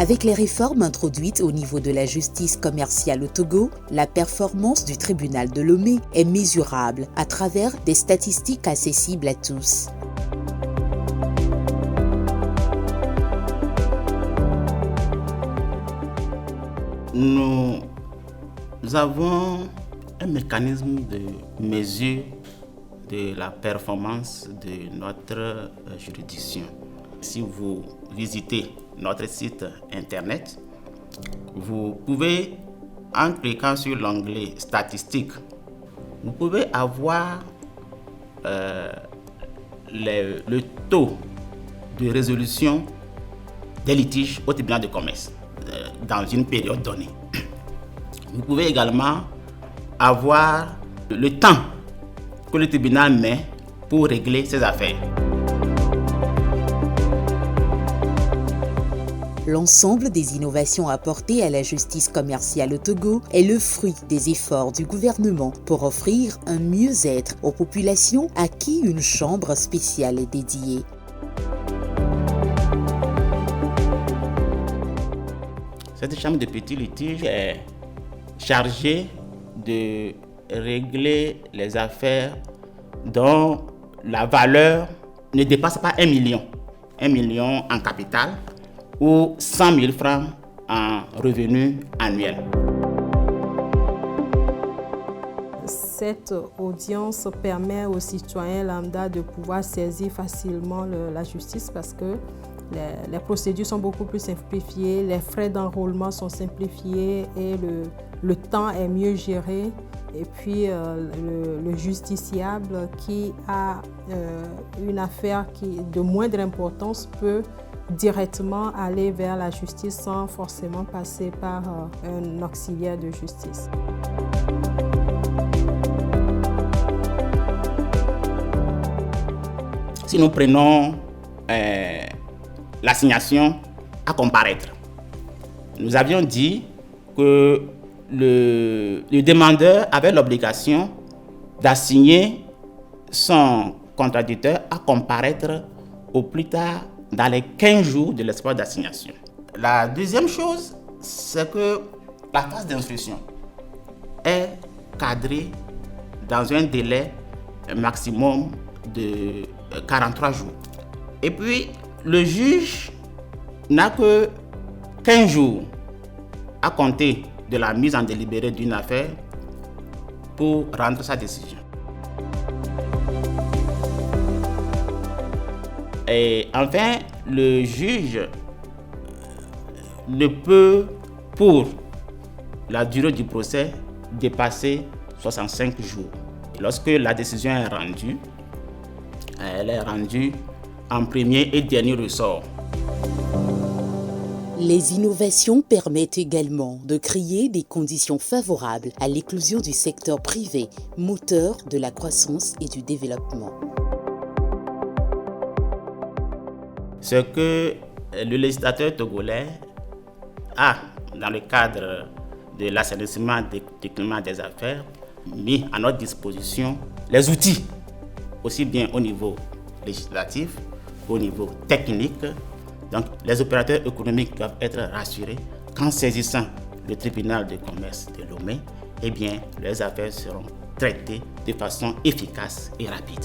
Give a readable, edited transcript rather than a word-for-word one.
Avec les réformes introduites au niveau de la justice commerciale au Togo, la performance du tribunal de Lomé est mesurable à travers des statistiques accessibles à tous. Nous avons un mécanisme de mesure de la performance de notre juridiction. Si vous visitez notre site internet, vous pouvez, en cliquant sur l'onglet statistiques, vous pouvez avoir le taux de résolution des litiges au tribunal de commerce dans une période donnée. Vous pouvez également avoir le temps que le tribunal met pour régler ses affaires. L'ensemble des innovations apportées à la justice commerciale au Togo est le fruit des efforts du gouvernement pour offrir un mieux-être aux populations à qui une chambre spéciale est dédiée. Cette chambre de petits litiges est chargée de régler les affaires dont la valeur ne dépasse pas 1 million. 1 million en capital ou 100 000 francs en revenu annuel. Cette audience permet aux citoyens lambda de pouvoir saisir facilement la justice parce que les procédures sont beaucoup plus simplifiées, les frais d'enrôlement sont simplifiés et le temps est mieux géré. Et puis le justiciable qui a une affaire de moindre importance peut directement aller vers la justice sans forcément passer par un auxiliaire de justice. Si nous prenons l'assignation à comparaître, nous avions dit que le demandeur avait l'obligation d'assigner son contradicteur à comparaître au plus tard dans les 15 jours de l'espace d'assignation. La deuxième chose, c'est que la phase d'instruction est cadrée dans un délai maximum de 43 jours. Et puis, le juge n'a que 15 jours à compter de la mise en délibéré d'une affaire pour rendre sa décision. Et enfin, le juge ne peut, pour la durée du procès, dépasser 65 jours. Lorsque la décision est rendue, elle est rendue en premier et dernier ressort. Les innovations permettent également de créer des conditions favorables à l'éclosion du secteur privé, moteur de la croissance et du développement. Ce que le législateur togolais a, dans le cadre de l'assainissement du climat des affaires, mis à notre disposition les outils, aussi bien au niveau législatif qu'au niveau technique. Donc, les opérateurs économiques doivent être rassurés qu'en saisissant le tribunal de commerce de Lomé, eh bien, leurs affaires seront traitées de façon efficace et rapide.